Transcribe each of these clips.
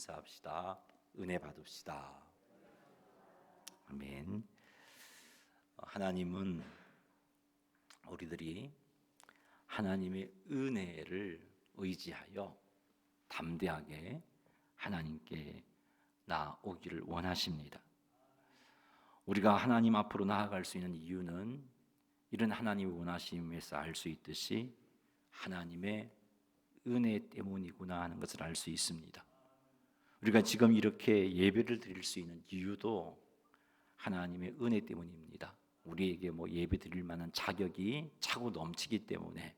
인사합시다. 은혜 받읍시다. 아멘. 하나님은 우리들이 하나님의 은혜를 의지하여 담대하게 하나님께 나오기를 원하십니다. 우리가 하나님 앞으로 나아갈 수 있는 이유는 이런 하나님의 원하심에서 알 수 있듯이 하나님의 은혜 때문이구나 하는 것을 알 수 있습니다. 우리가 지금 이렇게 예배를 드릴 수 있는 이유도 하나님의 은혜 때문입니다. 우리에게 예배 드릴 만한 자격이 차고 넘치기 때문에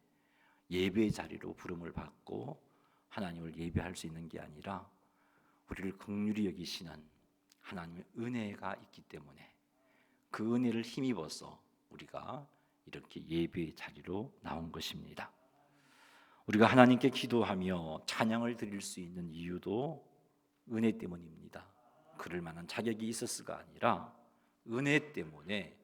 예배의 자리로 부름을 받고 하나님을 예배할 수 있는 게 아니라 우리를 긍휼히 여기시는 하나님의 은혜가 있기 때문에 그 은혜를 힘입어서 우리가 이렇게 예배의 자리로 나온 것입니다. 우리가 하나님께 기도하며 찬양을 드릴 수 있는 이유도 은혜 때문입니다. 그럴 만한 자격이 있었을까 아니라 은혜 때문에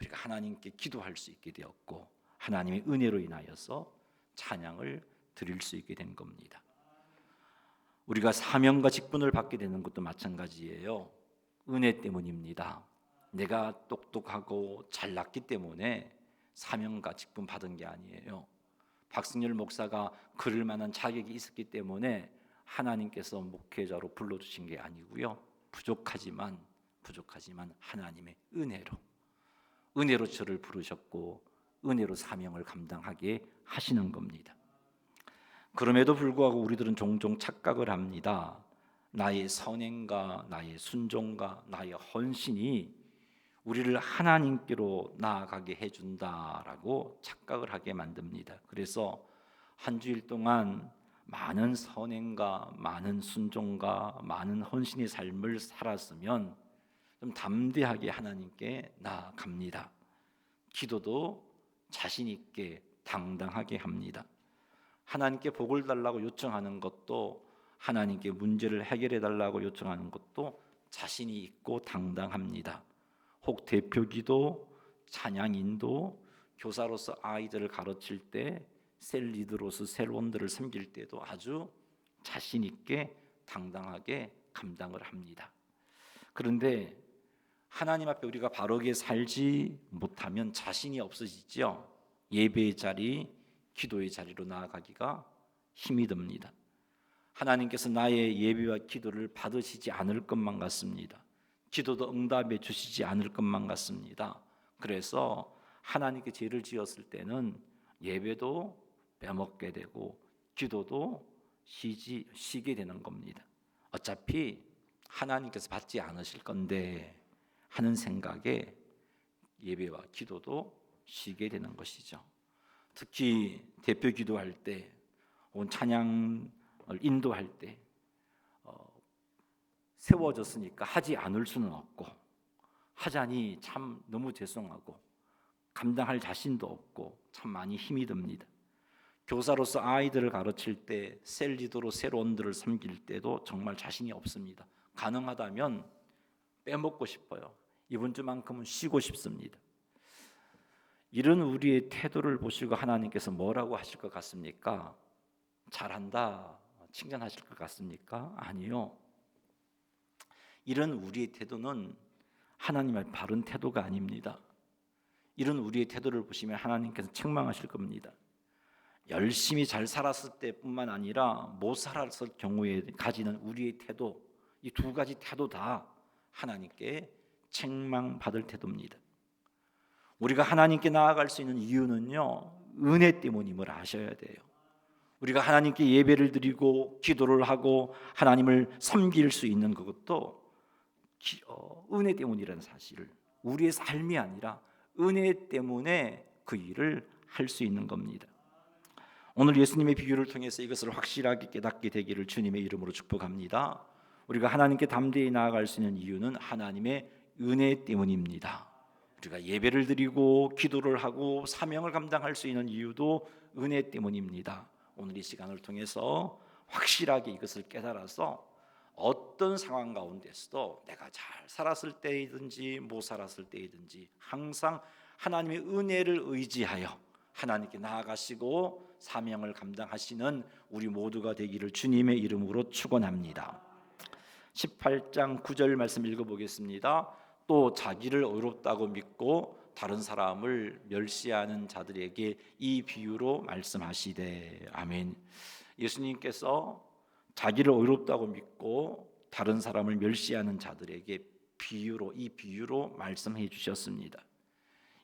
우리가 하나님께 기도할 수 있게 되었고 하나님의 은혜로 인하여서 찬양을 드릴 수 있게 된 겁니다. 우리가 사명과 직분을 받게 되는 것도 마찬가지예요. 은혜 때문입니다. 내가 똑똑하고 잘났기 때문에 사명과 직분 받은 게 아니에요. 박승열 목사가 그럴 만한 자격이 있었기 때문에 하나님께서 목회자로 불러주신 게 아니고요. 부족하지만 하나님의 은혜로 저를 부르셨고 은혜로 사명을 감당하게 하시는 겁니다. 그럼에도 불구하고 우리들은 종종 착각을 합니다. 나의 선행과 나의 순종과 나의 헌신이 우리를 하나님께로 나아가게 해준다라고 착각을 하게 만듭니다. 그래서 한 주일 동안 많은 선행과 많은 순종과 많은 헌신의 삶을 살았으면 좀 담대하게 하나님께 나아갑니다. 기도도 자신 있게 당당하게 합니다. 하나님께 복을 달라고 요청하는 것도 하나님께 문제를 해결해 달라고 요청하는 것도 자신이 있고 당당합니다. 혹 대표기도, 찬양인도, 교사로서 아이들을 가르칠 때, 셀리드로서 새로운들을 섬길 때도 아주 자신 있게 당당하게 감당을 합니다. 그런데 하나님 앞에 우리가 바르게 살지 못하면 자신이 없어지죠. 예배의 자리, 기도의 자리로 나아가기가 힘이 듭니다. 하나님께서 나의 예배와 기도를 받으시지 않을 것만 같습니다. 기도도 응답해 주시지 않을 것만 같습니다. 그래서 하나님께 죄를 지었을 때는 예배도 빼먹게 되고 기도도 쉬게 되는 겁니다. 어차피 하나님께서 받지 않으실 건데 하는 생각에 예배와 기도도 쉬게 되는 것이죠. 특히 대표 기도할 때 혹은 찬양을 인도할 때 세워졌으니까 하지 않을 수는 없고 하자니 참 너무 죄송하고 감당할 자신도 없고 참 많이 힘이 듭니다. 교사로서 아이들을 가르칠 때 셀리더로 새로운들을 섬길 때도 정말 자신이 없습니다. 가능하다면 빼먹고 싶어요. 이번 주만큼은 쉬고 싶습니다. 이런 우리의 태도를 보시고 하나님께서 뭐라고 하실 것 같습니까? 잘한다 칭찬하실 것 같습니까? 아니요. 이런 우리의 태도는 하나님의 바른 태도가 아닙니다. 이런 우리의 태도를 보시면 하나님께서 책망하실 겁니다. 열심히 잘 살았을 때뿐만 아니라 못 살았을 경우에 가지는 우리의 태도, 이 두 가지 태도 다 하나님께 책망받을 태도입니다. 우리가 하나님께 나아갈 수 있는 이유는요, 은혜 때문임을 아셔야 돼요. 우리가 하나님께 예배를 드리고 기도를 하고 하나님을 섬길 수 있는 그것도 은혜 때문이라는 사실을, 우리의 삶이 아니라 은혜 때문에 그 일을 할 수 있는 겁니다. 오늘 예수님의 비유를 통해서 이것을 확실하게 깨닫게 되기를 주님의 이름으로 축복합니다. 우리가 하나님께 담대히 나아갈 수 있는 이유는 하나님의 은혜 때문입니다. 우리가 예배를 드리고 기도를 하고 사명을 감당할 수 있는 이유도 은혜 때문입니다. 오늘 이 시간을 통해서 확실하게 이것을 깨달아서 어떤 상황 가운데서도 내가 잘 살았을 때이든지 못 살았을 때이든지 항상 하나님의 은혜를 의지하여 하나님께 나아가시고 사명을 감당하시는 우리 모두가 되기를 주님의 이름으로 축원합니다. 18장 9절 말씀 읽어보겠습니다. 또 자기를 의롭다고 믿고 다른 사람을 멸시하는 자들에게 이 비유로 말씀하시되. 아멘. 예수님께서 자기를 의롭다고 믿고 다른 사람을 멸시하는 자들에게 이 비유로 말씀해 주셨습니다.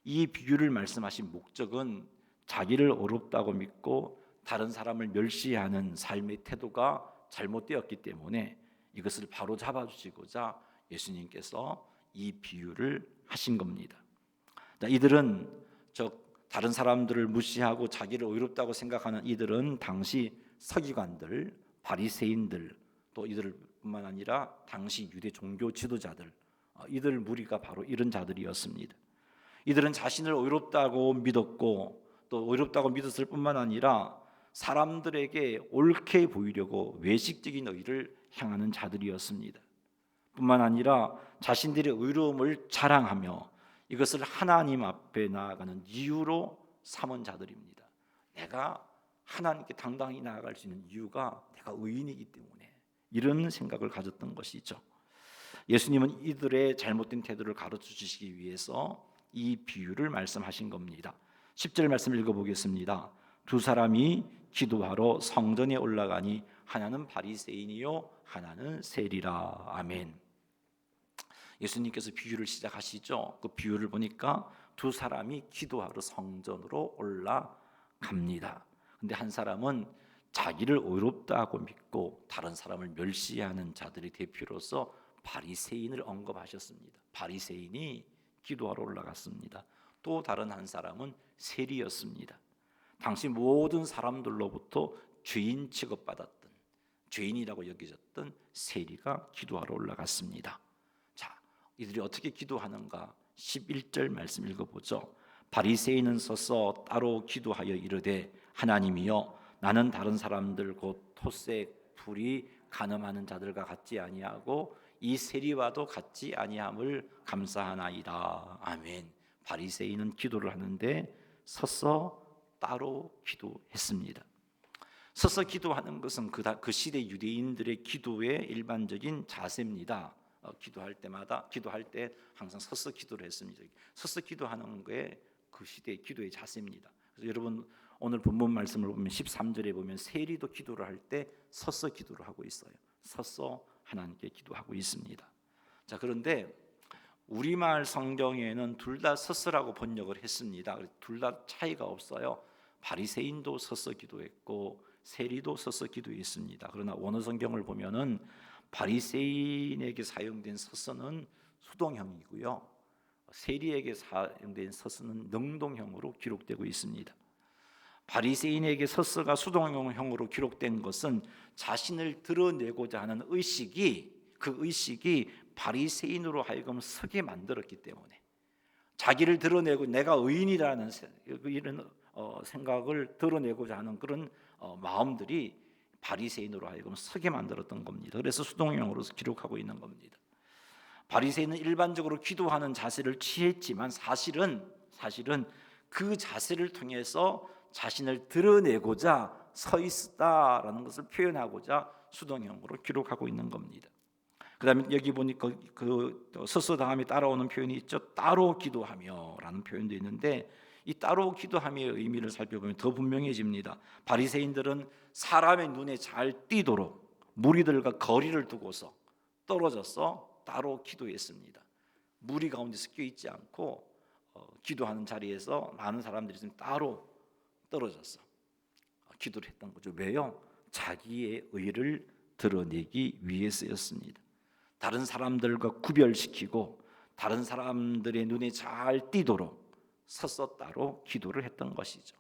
이 비유를 말씀하신 목적은 자기를 의롭다고 믿고 다른 사람을 멸시하는 삶의 태도가 잘못되었기 때문에 이것을 바로 잡아주시고자 예수님께서 이 비유를 하신 겁니다. 이들은 다른 사람들을 무시하고 자기를 의롭다고 생각하는 이들은 당시 서기관들, 바리새인들, 또 이들뿐만 아니라 당시 유대 종교 지도자들, 이들 무리가 바로 이런 자들이었습니다. 이들은 자신을 의롭다고 믿었고 또 의롭다고 믿었을 뿐만 아니라 사람들에게 옳게 보이려고 외식적인 의를 향하는 자들이었습니다. 뿐만 아니라 자신들의 의로움을 자랑하며 이것을 하나님 앞에 나아가는 이유로 삼은 자들입니다. 내가 하나님께 당당히 나아갈 수 있는 이유가 내가 의인이기 때문에, 이런 생각을 가졌던 것이죠. 예수님은 이들의 잘못된 태도를 가르쳐 주시기 위해서 이 비유를 말씀하신 겁니다. 10절 말씀 읽어보겠습니다. 두 사람이 기도하러 성전에 올라가니 하나는 바리새인이요 하나는 세리라. 아멘. 예수님께서 비유를 시작하시죠. 그 비유를 보니까 두 사람이 기도하러 성전으로 올라갑니다. 근데 한 사람은 자기를 의롭다고 믿고 다른 사람을 멸시하는 자들의 대표로서 바리새인을 언급하셨습니다. 바리새인이 기도하러 올라갔습니다. 또 다른 한 사람은 세리였습니다. 당시 모든 사람들로부터 죄인 취급받았던, 죄인이라고 여겨졌던 세리가 기도하러 올라갔습니다. 자, 이들이 어떻게 기도하는가? 11절 말씀 읽어보죠. 바리새인은 서서 따로 기도하여 이르되 하나님이여, 나는 다른 사람들 곧 토색, 불이, 간음하는 자들과 같지 아니하고 이 세리와도 같지 아니함을 감사하나이다. 아멘. 바리새인은 기도를 하는데 서서 따로 기도했습니다. 서서 기도하는 것은 그 시대 유대인들의 기도의 일반적인 자세입니다. 기도할 때 항상 서서 기도를 했습니다. 서서 기도하는 게 그 시대의 기도의 자세입니다. 그래서 여러분 오늘 본문 말씀을 보면 13절에 보면 세리도 기도를 할 때 서서 기도를 하고 있어요. 서서 하나님께 기도하고 있습니다. 자, 그런데 우리말 성경에는 둘 다 서서라고 번역을 했습니다. 둘 다 차이가 없어요. 바리새인도 서서 기도했고 세리도 서서 기도했습니다. 그러나 원어 성경을 보면은 바리새인에게 사용된 서서는 수동형이고요, 세리에게 사용된 서서는 능동형으로 기록되고 있습니다. 바리새인에게 서서가 수동형으로 기록된 것은 자신을 드러내고자 하는 그 의식이 바리새인으로 하여금 서게 만들었기 때문에, 자기를 드러내고 내가 의인이라는 이런 생각을 드러내고자 하는 그런 마음들이 바리새인으로 하여금 서게 만들었던 겁니다. 그래서 수동형으로서 기록하고 있는 겁니다. 바리새인은 일반적으로 기도하는 자세를 취했지만 사실은 그 자세를 통해서 자신을 드러내고자 서 있었다라는 것을 표현하고자 수동형으로 기록하고 있는 겁니다. 그다음에 여기 보니까 그 서서 다음에 따라오는 표현이 있죠. 따로 기도하며라는 표현도 있는데, 이 따로 기도하며의 의미를 살펴보면 더 분명해집니다. 바리새인들은 사람의 눈에 잘 띄도록 무리들과 거리를 두고서 떨어져서 따로 기도했습니다. 무리 가운데 섞여 있지 않고 기도하는 자리에서 많은 사람들이 좀 따로 떨어져서 기도를 했던 거죠. 왜요? 자기의 의를 드러내기 위해서였습니다. 다른 사람들과 구별시키고 다른 사람들의 눈에 잘 띄도록 서서 따로 기도를 했던 것이죠.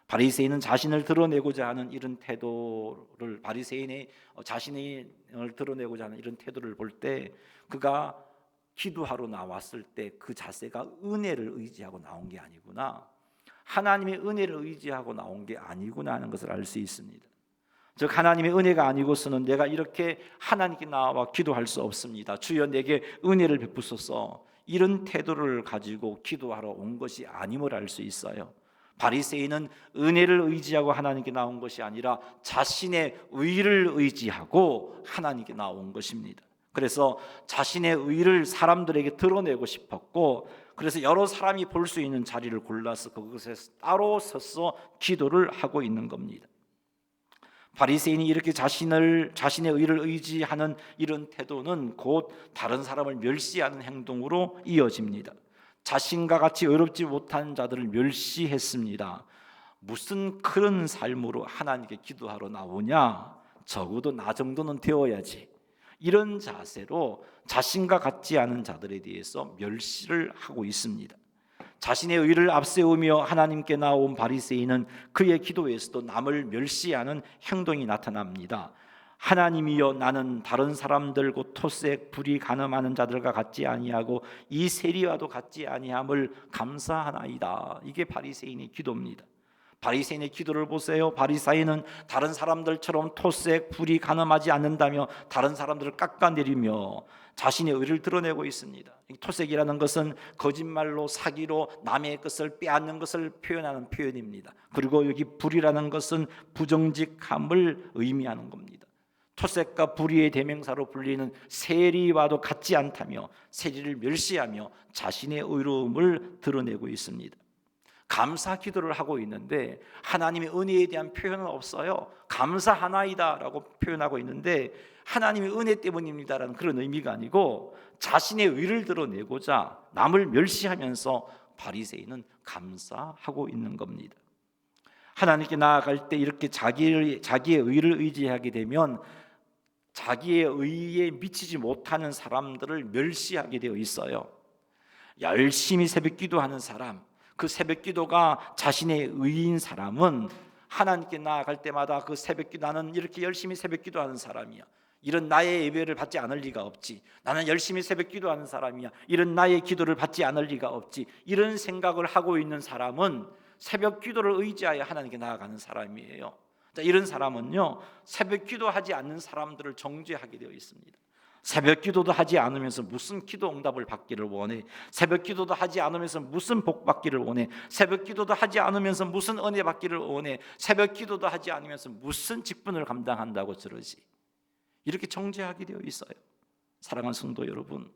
바리새인은 자신을 드러내고자 하는 이런 태도를, 바리새인의 자신을 드러내고자 하는 이런 태도를 볼 때, 그가 기도하러 나왔을 때 그 자세가 은혜를 의지하고 나온 게 아니구나, 하나님의 은혜를 의지하고 나온 게 아니구나 하는 것을 알 수 있습니다. 즉 하나님의 은혜가 아니고서는 내가 이렇게 하나님께 나와 기도할 수 없습니다. 주여 내게 은혜를 베푸소서, 이런 태도를 가지고 기도하러 온 것이 아님을 알 수 있어요. 바리새인은 은혜를 의지하고 하나님께 나온 것이 아니라 자신의 의를 의지하고 하나님께 나온 것입니다. 그래서 자신의 의를 사람들에게 드러내고 싶었고, 그래서 여러 사람이 볼 수 있는 자리를 골라서 그곳에 따로 서서 기도를 하고 있는 겁니다. 바리새인이 이렇게 자신의 의를 의지하는 이런 태도는 곧 다른 사람을 멸시하는 행동으로 이어집니다. 자신과 같이 의롭지 못한 자들을 멸시했습니다. 무슨 그런 삶으로 하나님께 기도하러 나오냐? 적어도 나 정도는 되어야지. 이런 자세로 자신과 같지 않은 자들에 대해서 멸시를 하고 있습니다. 자신의 의를 앞세우며 하나님께 나온 바리새인은 그의 기도에서도 남을 멸시하는 행동이 나타납니다. 하나님이여, 나는 다른 사람들 곧 토색 불이 간음하는 자들과 같지 아니하고 이 세리와도 같지 아니함을 감사하나이다. 이게 바리새인의 기도입니다. 바리새인의 기도를 보세요. 바리새인은 다른 사람들처럼 토색 불이 간음하지 않는다며 다른 사람들을 깎아내리며 자신의 의를 드러내고 있습니다. 토색이라는 것은 거짓말로 사기로 남의 것을 빼앗는 것을 표현하는 표현입니다. 그리고 여기 불이라는 것은 부정직함을 의미하는 겁니다. 토색과 불의의 대명사로 불리는 세리와도 같지 않다며 세리를 멸시하며 자신의 의로움을 드러내고 있습니다. 감사 기도를 하고 있는데 하나님의 은혜에 대한 표현은 없어요. 감사하나이다 라고 표현하고 있는데 하나님의 은혜 때문입니다라는 그런 의미가 아니고 자신의 의를 드러내고자 남을 멸시하면서 바리새인은 감사하고 있는 겁니다. 하나님께 나아갈 때 이렇게 자기의 의를 의지하게 되면 자기의 의에 미치지 못하는 사람들을 멸시하게 되어 있어요. 열심히 새벽 기도하는 사람, 그 새벽 기도가 자신의 의인 사람은 하나님께 나아갈 때마다 그 새벽 기도, 나는 이렇게 열심히 새벽 기도하는 사람이야, 이런 나의 예배를 받지 않을 리가 없지, 나는 열심히 새벽 기도하는 사람이야, 이런 나의 기도를 받지 않을 리가 없지, 이런 생각을 하고 있는 사람은 새벽 기도를 의지하여 하나님께 나아가는 사람이에요. 이런 사람은요, 새벽 기도하지 않는 사람들을 정죄하게 되어 있습니다. 새벽 기도도 하지 않으면서 무슨 기도 응답을 받기를 원해? 새벽 기도도 하지 않으면서 무슨 복 받기를 원해? 새벽 기도도 하지 않으면서 무슨 은혜 받기를 원해? 새벽 기도도 하지 않으면서 무슨 직분을 감당한다고 저러지? 이렇게 정죄하게 되어 있어요. 사랑하는 성도 여러분,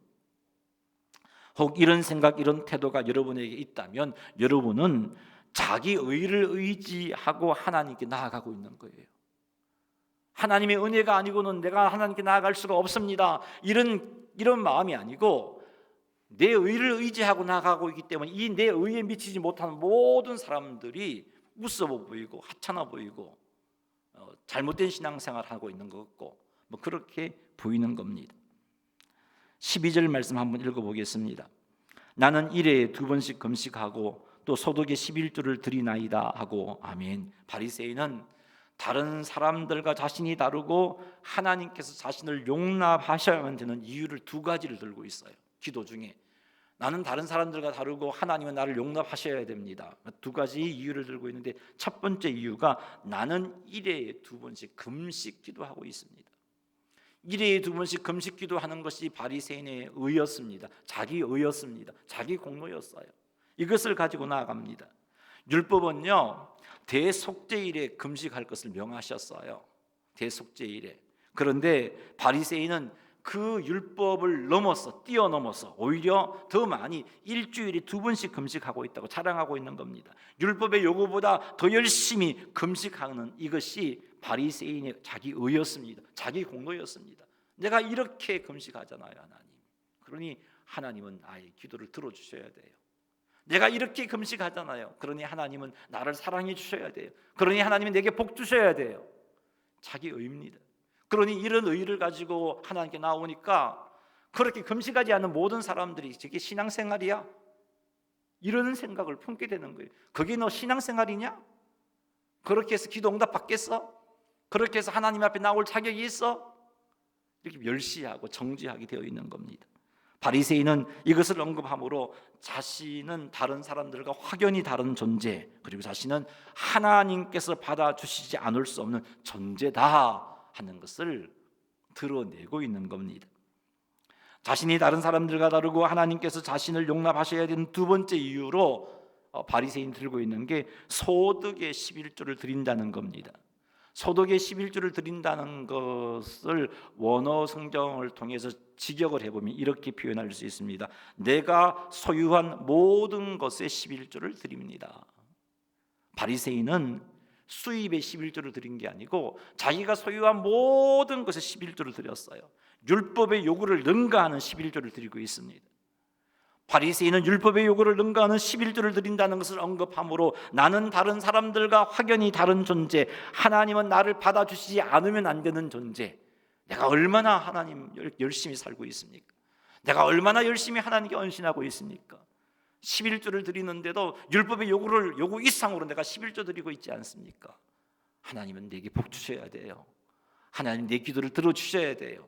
혹 이런 생각, 이런 태도가 여러분에게 있다면 여러분은 자기 의를 의지하고 하나님께 나아가고 있는 거예요. 하나님의 은혜가 아니고는 내가 하나님께 나아갈 수가 없습니다, 이런 마음이 아니고 내 의를 의지하고 나아가고 있기 때문에 이 내 의에 미치지 못하는 모든 사람들이 무서워 보이고 하찮아 보이고 잘못된 신앙생활을 하고 있는 것 같고 그렇게 보이는 겁니다. 12절 말씀 한번 읽어보겠습니다. 나는 일에 2번씩 금식하고 또 소득의 11조를 드리나이다 하고. 아멘. 바리새인은 다른 사람들과 자신이 다르고 하나님께서 자신을 용납하셔야만 되는 이유를 2가지를 들고 있어요. 기도 중에 나는 다른 사람들과 다르고 하나님은 나를 용납하셔야 됩니다. 2가지 이유를 들고 있는데 첫 번째 이유가 나는 일에 2번씩 금식 기도하고 있습니다. 일에 2번씩 금식 기도하는 것이 바리새인의 의였습니다. 자기 의였습니다. 자기 공로였어요. 이것을 가지고 나아갑니다. 율법은요, 대속죄일에 금식할 것을 명하셨어요. 대속죄일에. 그런데 바리새인은 그 율법을 뛰어넘어서 오히려 더 많이 일주일에 2번씩 금식하고 있다고 자랑하고 있는 겁니다. 율법의 요구보다 더 열심히 금식하는 이것이 바리새인의 자기 의였습니다. 자기 공로였습니다. 내가 이렇게 금식하잖아요, 하나님. 그러니 하나님은 나의 기도를 들어주셔야 돼요. 내가 이렇게 금식하잖아요. 그러니 하나님은 나를 사랑해 주셔야 돼요. 그러니 하나님은 내게 복 주셔야 돼요. 자기 의입니다. 그러니 이런 의를 가지고 하나님께 나오니까 그렇게 금식하지 않는 모든 사람들이 저게 신앙생활이야? 이러는 생각을 품게 되는 거예요. 그게 너 신앙생활이냐? 그렇게 해서 기도 응답 받겠어? 그렇게 해서 하나님 앞에 나올 자격이 있어? 이렇게 멸시하고 정죄하게 되어 있는 겁니다. 바리새인은 이것을 언급함으로 자신은 다른 사람들과 확연히 다른 존재, 그리고 자신은 하나님께서 받아주시지 않을 수 없는 존재다 하는 것을 드러내고 있는 겁니다. 자신이 다른 사람들과 다르고 하나님께서 자신을 용납하셔야 되는 2번째 이유로 바리새인이 들고 있는 게 소득의 11조를 드린다는 겁니다. 소득의 11조를 드린다는 것을 원어 성경을 통해서 직역을 해보면 이렇게 표현할 수 있습니다. 내가 소유한 모든 것의 11조를 드립니다. 바리새인은 수입의 11조를 드린 게 아니고 자기가 소유한 모든 것의 11조를 드렸어요. 율법의 요구를 능가하는 11조를 드리고 있습니다. 바리새인은 율법의 요구를 능가하는 11조를 드린다는 것을 언급함으로 나는 다른 사람들과 확연히 다른 존재, 하나님은 나를 받아주시지 않으면 안 되는 존재, 내가 얼마나 하나님 열심히 살고 있습니까? 내가 얼마나 열심히 하나님께 헌신하고 있습니까? 11조를 드리는데도 율법의 요구 이상으로 내가 11조 드리고 있지 않습니까? 하나님은 내게 복 주셔야 돼요. 하나님 내 기도를 들어주셔야 돼요.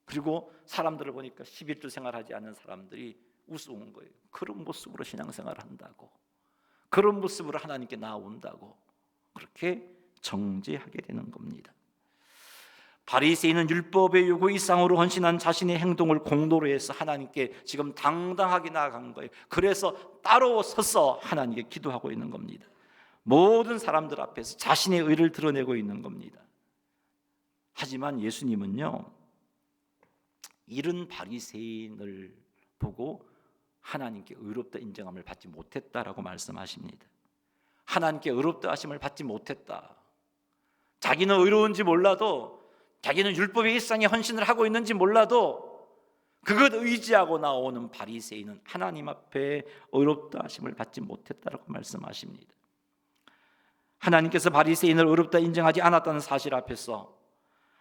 그리고 사람들을 보니까 11조 생활하지 않는 사람들이 우스운 거예요. 그런 모습으로 신앙생활을 한다고, 그런 모습으로 하나님께 나온다고 그렇게 정죄하게 되는 겁니다. 바리새인은 율법의 요구 이상으로 헌신한 자신의 행동을 공로로 해서 하나님께 지금 당당하게 나아간 거예요. 그래서 따로 서서 하나님께 기도하고 있는 겁니다. 모든 사람들 앞에서 자신의 의를 드러내고 있는 겁니다. 하지만 예수님은요, 이런 바리새인을 보고 하나님께 의롭다 인정함을 받지 못했다라고 말씀하십니다. 하나님께 의롭다 하심을 받지 못했다. 자기는 의로운지 몰라도, 자기는 율법의 일상에 헌신을 하고 있는지 몰라도 그것 의지하고 나오는 바리새인은 하나님 앞에 의롭다 하심을 받지 못했다라고 말씀하십니다. 하나님께서 바리새인을 의롭다 인정하지 않았다는 사실 앞에서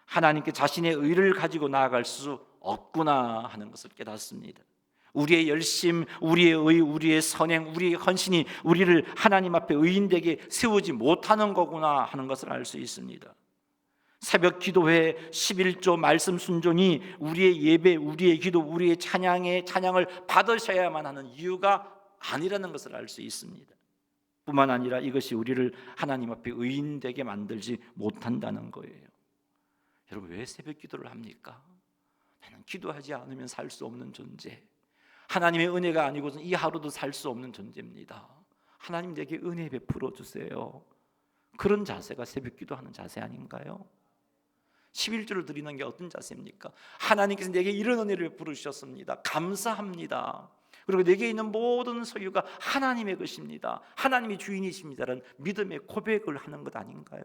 하나님께 자신의 의를 가지고 나아갈 수 없구나 하는 것을 깨닫습니다. 우리의 열심, 우리의 의, 우리의 선행, 우리의 헌신이 우리를 하나님 앞에 의인되게 세우지 못하는 거구나 하는 것을 알 수 있습니다. 새벽 기도회 11조 말씀 순종이 우리의 예배, 우리의 기도, 우리의 찬양을 받으셔야만 하는 이유가 아니라는 것을 알 수 있습니다. 뿐만 아니라 이것이 우리를 하나님 앞에 의인되게 만들지 못한다는 거예요. 여러분, 왜 새벽 기도를 합니까? 나는 기도하지 않으면 살 수 없는 존재, 하나님의 은혜가 아니고선 이 하루도 살 수 없는 존재입니다. 하나님 내게 은혜 베풀어 주세요. 그런 자세가 새벽 기도하는 자세 아닌가요? 11조를 드리는 게 어떤 자세입니까? 하나님께서 내게 이런 은혜를 베풀어 주셨습니다. 감사합니다. 그리고 내게 있는 모든 소유가 하나님의 것입니다. 하나님이 주인이십니다라는 믿음의 고백을 하는 것 아닌가요?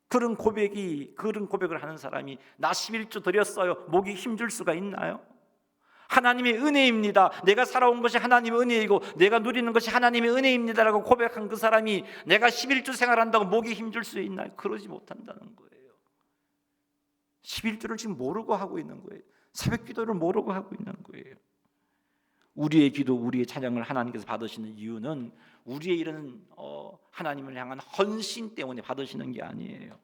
그런 고백을 하는 사람이 나 11조 드렸어요, 목이 힘줄 수가 있나요? 하나님의 은혜입니다, 내가 살아온 것이 하나님의 은혜이고 내가 누리는 것이 하나님의 은혜입니다라고 고백한 그 사람이 내가 11조 생활한다고 목이 힘줄 수 있나요? 그러지 못한다는 거예요. 11조를 지금 모르고 하고 있는 거예요. 새벽 기도를 모르고 하고 있는 거예요. 우리의 기도, 우리의 찬양을 하나님께서 받으시는 이유는 우리의 이런 하나님을 향한 헌신 때문에 받으시는 게 아니에요.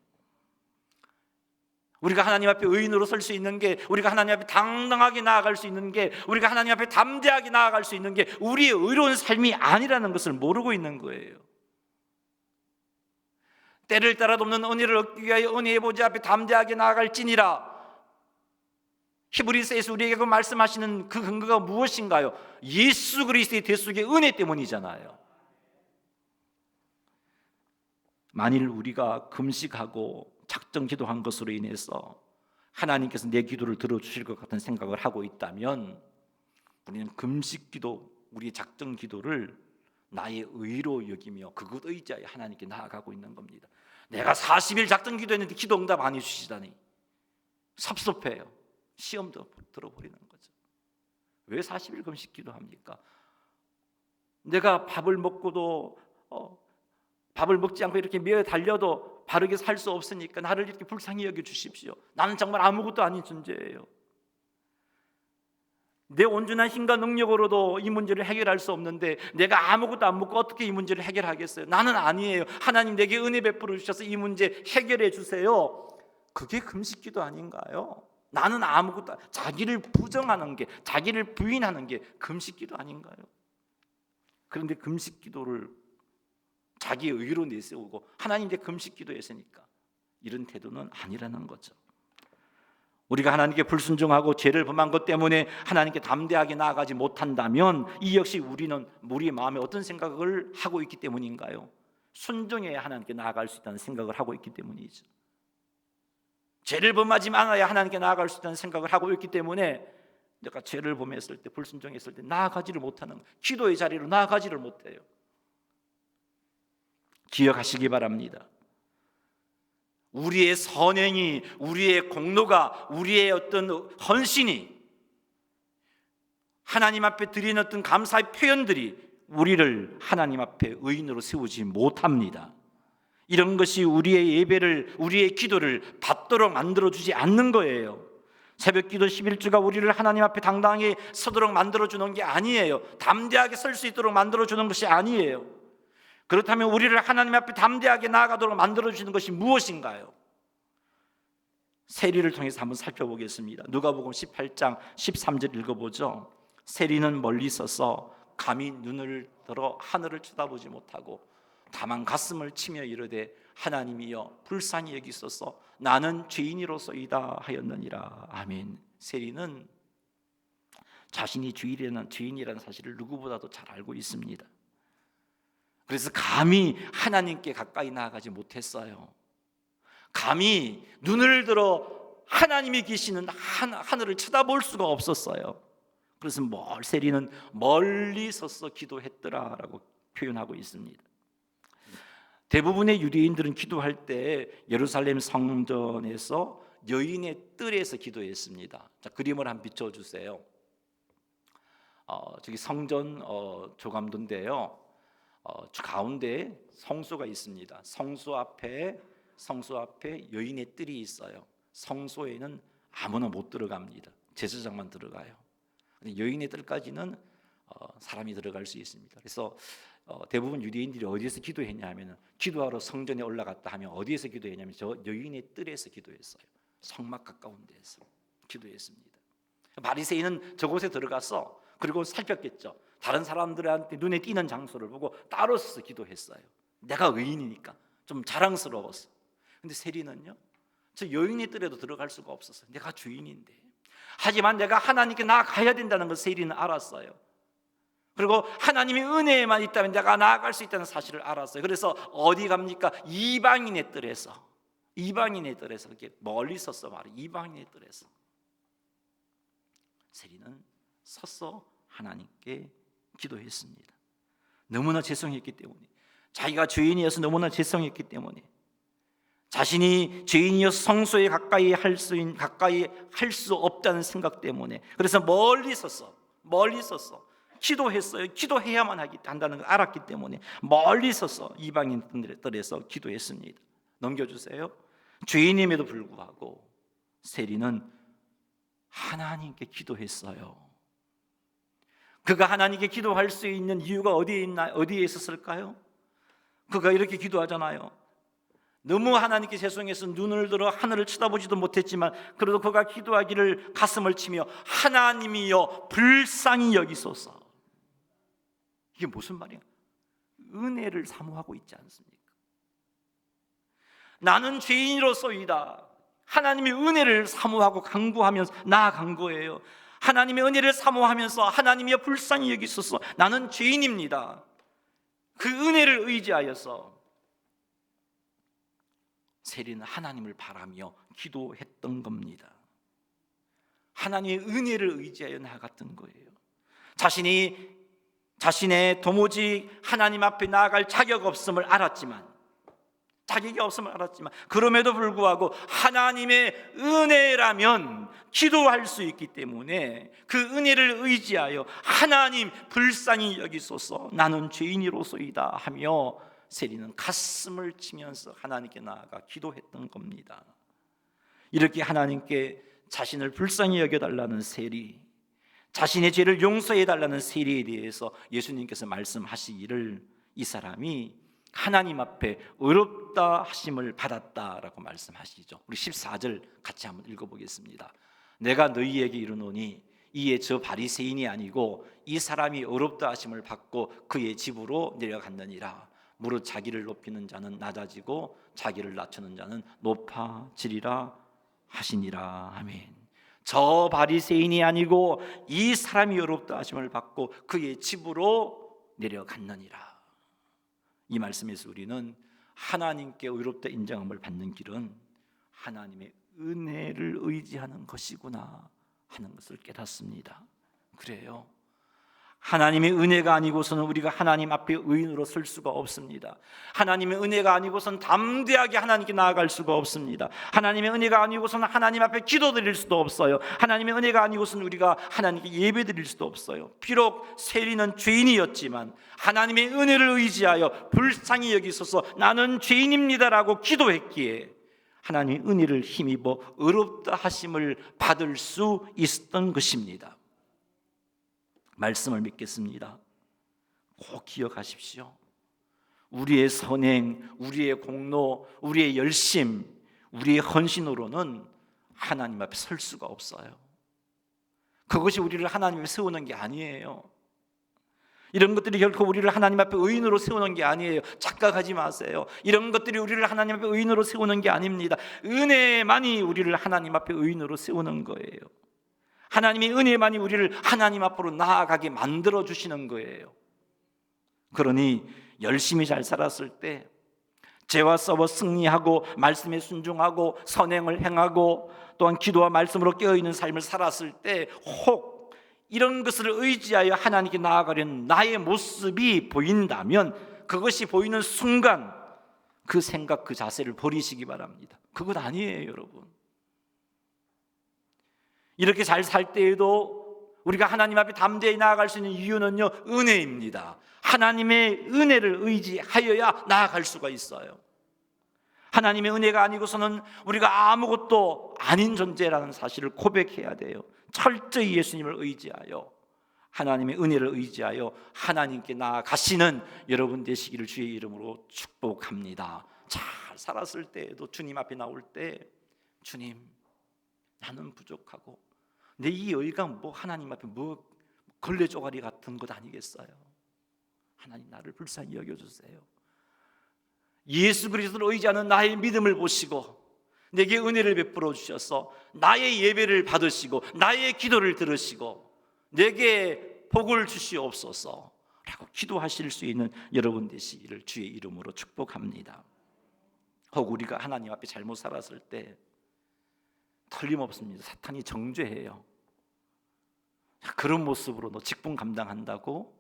우리가 하나님 앞에 의인으로 설 수 있는 게, 우리가 하나님 앞에 당당하게 나아갈 수 있는 게, 우리가 하나님 앞에 담대하게 나아갈 수 있는 게 우리의 의로운 삶이 아니라는 것을 모르고 있는 거예요. 때를 따라 돕는 은혜를 얻기 위하여 은혜의 보좌 앞에 담대하게 나아갈지니라. 히브리서에서 우리에게 그 말씀하시는 그 근거가 무엇인가요? 예수 그리스도의 대속의 은혜 때문이잖아요. 만일 우리가 금식하고 작정 기도한 것으로 인해서 하나님께서 내 기도를 들어주실 것 같은 생각을 하고 있다면 우리는 금식 기도, 우리의 작정 기도를 나의 의로 여기며 그것 의지하여 하나님께 나아가고 있는 겁니다. 내가 40일 작정 기도했는데 기도 응답 안 해주시다니 섭섭해요. 시험도 들어버리는 거죠. 왜 40일 금식 기도합니까? 내가 밥을 먹고도 밥을 먹지 않고 이렇게 매어 달려도 바르게 살 수 없으니까 나를 이렇게 불쌍히 여겨 주십시오. 나는 정말 아무것도 아닌 존재예요. 내 온전한 힘과 능력으로도 이 문제를 해결할 수 없는데 내가 아무것도 안 먹고 어떻게 이 문제를 해결하겠어요? 나는 아니에요. 하나님 내게 은혜 베풀어 주셔서 이 문제 해결해 주세요. 그게 금식기도 아닌가요? 나는 아무것도, 자기를 부정하는 게, 자기를 부인하는 게 금식기도 아닌가요? 그런데 금식기도를 자기의 의로 내세우고 하나님 내 금식기도 했으니까 이런 태도는 아니라는 거죠. 우리가 하나님께 불순종하고 죄를 범한 것 때문에 하나님께 담대하게 나아가지 못한다면 이 역시 우리는 우리의 마음에 어떤 생각을 하고 있기 때문인가요? 순종해야 하나님께 나아갈 수 있다는 생각을 하고 있기 때문이죠. 죄를 범하지 않아야 하나님께 나아갈 수 있다는 생각을 하고 있기 때문에 내가 죄를 범했을 때, 불순종했을 때 나아가지를 못하는, 기도의 자리로 나아가지를 못해요. 기억하시기 바랍니다. 우리의 선행이, 우리의 공로가, 우리의 어떤 헌신이, 하나님 앞에 드리는 어떤 감사의 표현들이 우리를 하나님 앞에 의인으로 세우지 못합니다. 이런 것이 우리의 예배를, 우리의 기도를 받도록 만들어주지 않는 거예요. 새벽기도 11주가 우리를 하나님 앞에 당당히 서도록 만들어주는 게 아니에요. 담대하게 설 수 있도록 만들어주는 것이 아니에요. 그렇다면 우리를 하나님 앞에 담대하게 나아가도록 만들어주는 것이 무엇인가요? 세리를 통해서 한번 살펴보겠습니다. 누가복음 18장 13절 읽어보죠. 세리는 멀리 서서 감히 눈을 들어 하늘을 쳐다보지 못하고 다만 가슴을 치며 이르되 하나님이여 불쌍히 여기소서 나는 죄인이로소이다 하였느니라. 아멘. 세리는 자신이 죄인이라는 사실을 누구보다도 잘 알고 있습니다. 그래서 감히 하나님께 가까이 나아가지 못했어요. 감히 눈을 들어 하나님이 계시는 하늘을 쳐다볼 수가 없었어요. 그래서 세리는 멀리 서서 기도했더라라고 표현하고 있습니다. 대부분의 유대인들은 기도할 때 예루살렘 성전에서 여인의 뜰에서 기도했습니다. 자, 그림을 한번 비춰주세요. 저기 성전 조감도인데요. 가운데 성소가 있습니다. 성소 앞에 여인의 뜰이 있어요. 성소에는 아무나 못 들어갑니다. 제사장만 들어가요. 여인의 뜰까지는 사람이 들어갈 수 있습니다. 그래서 대부분 유대인들이 어디에서 기도했냐 하면, 기도하러 성전에 올라갔다 하면 어디에서 기도했냐면 저 여인의 뜰에서 기도했어요. 성막 가까운 데서 기도했습니다. 바리새인은 저곳에 들어가서 그리고 살폈겠죠. 다른 사람들한테 눈에 띄는 장소를 보고 따로 서서 기도했어요. 내가 의인이니까 좀 자랑스러웠어. 근데 세리는요, 저 여인의 뜰에도 들어갈 수가 없었어요. 내가 주인인데. 하지만 내가 하나님께 나아가야 된다는 걸 세리는 알았어요. 그리고 하나님의 은혜에만 있다면 내가 나아갈 수 있다는 사실을 알았어요. 그래서 어디 갑니까? 이방인의 뜰에서 이렇게 멀리 섰어 말이에요. 이방인의 뜰에서 세리는 서서 하나님께 기도했습니다. 너무나 죄송했기 때문에, 자기가 죄인이어서 너무나 죄송했기 때문에, 자신이 죄인이어서 성소에 가까이 할 수 없다는 생각 때문에, 그래서 멀리 서서 기도했어요. 기도해야만 한다는 걸 알았기 때문에 멀리 서서 이방인들에서 기도했습니다. 넘겨주세요. 죄인임에도 불구하고 세리는 하나님께 기도했어요. 그가 하나님께 기도할 수 있는 이유가 어디에 있었을까요? 그가 이렇게 기도하잖아요. 너무 하나님께 죄송해서 눈을 들어 하늘을 쳐다보지도 못했지만 그래도 그가 기도하기를 가슴을 치며 하나님이여 불쌍히 여기소서. 이게 무슨 말이야? 은혜를 사모하고 있지 않습니까? 나는 죄인으로서이다. 하나님의 은혜를 사모하고 간구하면서 나아간 거예요. 하나님의 은혜를 사모하면서 하나님이여 불쌍히 여기소서 나는 죄인입니다. 그 은혜를 의지하여서 세리는 하나님을 바라며 기도했던 겁니다. 하나님의 은혜를 의지하여 나아갔던 거예요. 자신의 도무지 하나님 앞에 나아갈 자격이 없음을 알았지만 그럼에도 불구하고 하나님의 은혜라면 기도할 수 있기 때문에 그 은혜를 의지하여 하나님 불쌍히 여기소서 나는 죄인이로소이다 하며 세리는 가슴을 치면서 하나님께 나아가 기도했던 겁니다. 이렇게 하나님께 자신을 불쌍히 여겨달라는 세리, 자신의 죄를 용서해달라는 세리에 대해서 예수님께서 말씀하시기를 이 사람이 하나님 앞에 의롭다 하심을 받았다라고 말씀하시죠. 우리 14절 같이 한번 읽어보겠습니다. 내가 너희에게 이르노니 이에 저 바리새인이 아니고 이 사람이 의롭다 하심을 받고 그의 집으로 내려갔느니라. 무릇 자기를 높이는 자는 낮아지고 자기를 낮추는 자는 높아지리라 하시니라. 아멘. 저 바리새인이 아니고 이 사람이 의롭다 하심을 받고 그의 집으로 내려갔느니라. 이 말씀에서 우리는 하나님께 의롭다 인정함을 받는 길은 하나님의 은혜를 의지하는 것이구나 하는 것을 깨닫습니다. 그래요. 하나님의 은혜가 아니고서는 우리가 하나님 앞에 의인으로 설 수가 없습니다. 하나님의 은혜가 아니고서는 담대하게 하나님께 나아갈 수가 없습니다. 하나님의 은혜가 아니고서는 하나님 앞에 기도드릴 수도 없어요. 하나님의 은혜가 아니고서는 우리가 하나님께 예배드릴 수도 없어요. 비록 세리는 죄인이었지만 하나님의 은혜를 의지하여 불쌍히 여기소서 나는 죄인입니다라고 기도했기에 하나님의 은혜를 힘입어 의롭다 하심을 받을 수 있었던 것입니다. 말씀을 믿겠습니다. 꼭 기억하십시오. 우리의 선행, 우리의 공로, 우리의 열심, 우리의 헌신으로는 하나님 앞에 설 수가 없어요. 그것이 우리를 하나님 앞에 세우는 게 아니에요. 이런 것들이 결코 우리를 하나님 앞에 의인으로 세우는 게 아니에요. 착각하지 마세요. 이런 것들이 우리를 하나님 앞에 의인으로 세우는 게 아닙니다. 은혜만이 우리를 하나님 앞에 의인으로 세우는 거예요. 하나님의 은혜만이 우리를 하나님 앞으로 나아가게 만들어 주시는 거예요. 그러니 열심히 잘 살았을 때, 죄와 싸워 승리하고 말씀에 순종하고 선행을 행하고 또한 기도와 말씀으로 깨어있는 삶을 살았을 때 혹 이런 것을 의지하여 하나님께 나아가려는 나의 모습이 보인다면 그것이 보이는 순간 그 생각, 그 자세를 버리시기 바랍니다. 그것 아니에요, 여러분. 이렇게 잘 살 때에도 우리가 하나님 앞에 담대히 나아갈 수 있는 이유는요, 은혜입니다. 하나님의 은혜를 의지하여야 나아갈 수가 있어요. 하나님의 은혜가 아니고서는 우리가 아무것도 아닌 존재라는 사실을 고백해야 돼요. 철저히 예수님을 의지하여, 하나님의 은혜를 의지하여 하나님께 나아가시는 여러분 되시기를 주의 이름으로 축복합니다. 잘 살았을 때에도 주님 앞에 나올 때, 주님, 나는 부족하고 내 이 여기가 뭐 하나님 앞에 뭐 걸레조가리 같은 것 아니겠어요? 하나님 나를 불쌍히 여겨주세요. 예수 그리스도를 의지하는 나의 믿음을 보시고 내게 은혜를 베풀어 주셔서 나의 예배를 받으시고 나의 기도를 들으시고 내게 복을 주시옵소서 라고 기도하실 수 있는 여러분 되시기를 주의 이름으로 축복합니다. 혹 우리가 하나님 앞에 잘못 살았을 때 틀림없습니다. 사탄이 정죄해요. 그런 모습으로 너 직분 감당한다고?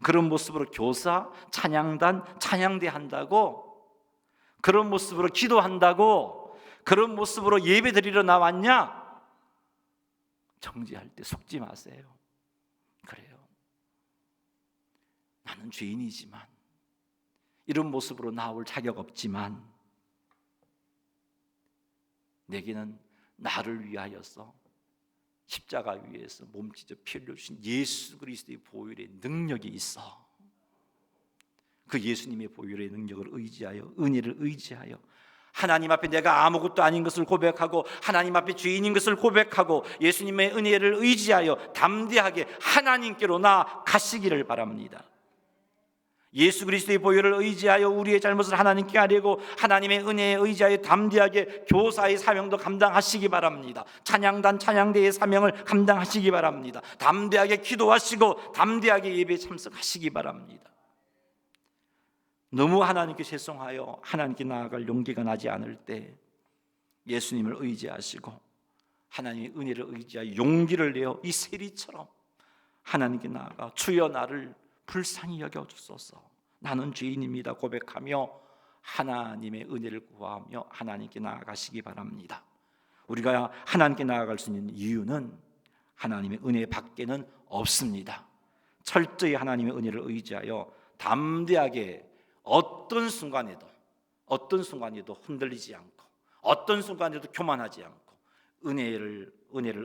그런 모습으로 교사, 찬양단, 찬양대 한다고? 그런 모습으로 기도한다고? 그런 모습으로 예배 드리러 나왔냐? 정죄할 때 속지 마세요. 그래요. 나는 죄인이지만, 이런 모습으로 나올 자격 없지만 내게는 나를 위하여서 십자가 위에서 몸 찢어 피 흘려주신 예수 그리스도의 보혈의 능력이 있어. 그 예수님의 보혈의 능력을 의지하여, 은혜를 의지하여 하나님 앞에 내가 아무것도 아닌 것을 고백하고 하나님 앞에 죄인인 것을 고백하고 예수님의 은혜를 의지하여 담대하게 하나님께로 나아가시기를 바랍니다. 예수 그리스도의 보혈을 의지하여 우리의 잘못을 하나님께 아뢰고 하나님의 은혜에 의지하여 담대하게 교사의 사명도 감당하시기 바랍니다. 찬양단, 찬양대의 사명을 감당하시기 바랍니다. 담대하게 기도하시고 담대하게 예배에 참석하시기 바랍니다. 너무 하나님께 죄송하여 하나님께 나아갈 용기가 나지 않을 때 예수님을 의지하시고 하나님의 은혜를 의지하여 용기를 내어 이 세리처럼 하나님께 나아가 주여 나를 불쌍히 여겨주소서 나는 죄인입니다 고백하며 하나님의 은혜를 구하며 하나님께 나아가시기 바랍니다. 우리가 하나님께 나아갈 수 있는 이유는 하나님의 은혜 밖에는 없습니다. 철저히 하나님의 은혜를 의지하여 담대하게 어떤 순간에도 흔들리지 않고 어떤 순간에도 교만하지 않고 은혜를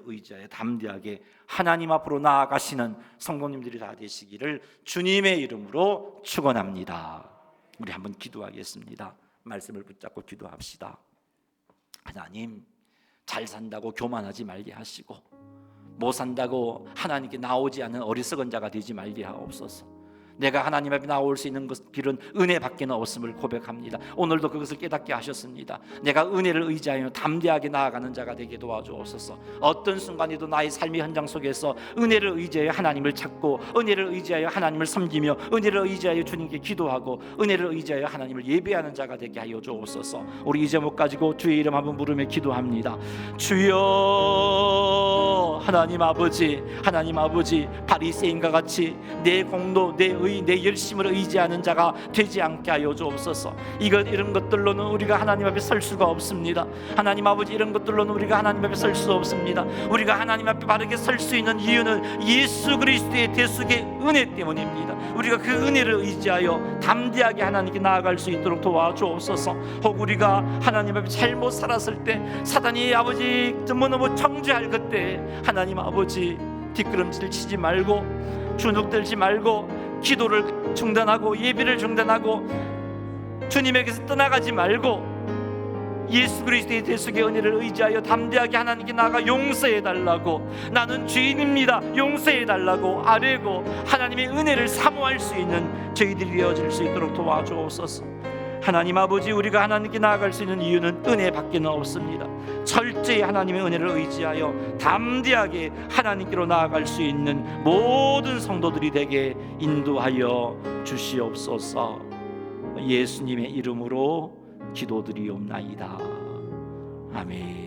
의지하여 담대하게 하나님 앞으로 나아가시는 성도님들이 다 되시기를 주님의 이름으로 축원합니다. 우리 한번 기도하겠습니다. 말씀을 붙잡고 기도합시다. 하나님, 잘 산다고 교만하지 말게 하시고 못 산다고 하나님께 나오지 않는 어리석은 자가 되지 말게 하옵소서. 내가 하나님 앞에 나올 수 있는 길은 은혜밖에 없음을 고백합니다. 오늘도 그것을 깨닫게 하셨습니다. 내가 은혜를 의지하여 담대하게 나아가는 자가 되게 도와주옵소서. 어떤 순간에도 나의 삶의 현장 속에서 은혜를 의지하여 하나님을 찾고, 은혜를 의지하여 하나님을 섬기며, 은혜를 의지하여 주님께 기도하고, 은혜를 의지하여 하나님을 예배하는 자가 되게 하여 주옵소서. 우리 이 제목 가지고 주의 이름 한번 부르며 기도합니다. 주여, 하나님 아버지, 하나님 아버지, 바리새인과 같이 내 공로, 내 열심을 의지하는 자가 되지 않게 하여 주옵소서. 이런 것들로는 우리가 하나님 앞에 설 수가 없습니다. 하나님 아버지, 이런 것들로는 우리가 하나님 앞에 설 수 없습니다. 우리가 하나님 앞에 바르게 설 수 있는 이유는 예수 그리스도의 대속의 은혜 때문입니다. 우리가 그 은혜를 의지하여 담대하게 하나님께 나아갈 수 있도록 도와주옵소서. 혹 우리가 하나님 앞에 잘못 살았을 때, 사단이 아버지 너무 정죄할 그때 하나님 아버지 뒷걸음질 치지 말고, 주눅들지 말고, 기도를 중단하고 예배를 중단하고 주님에게서 떠나가지 말고 예수 그리스도의 대속의 은혜를 의지하여 담대하게 하나님께 나아가 용서해달라고, 나는 죄인입니다, 용서해달라고 아뢰고 하나님의 은혜를 사모할 수 있는 저희들이 되어질 수 있도록 도와주옵소서. 하나님 아버지, 우리가 하나님께 나아갈 수 있는 이유는 은혜밖에 없습니다. 철저히 하나님의 은혜를 의지하여 담대하게 하나님께로 나아갈 수 있는 모든 성도들이 되게 인도하여 주시옵소서. 예수님의 이름으로 기도드리옵나이다. 아멘.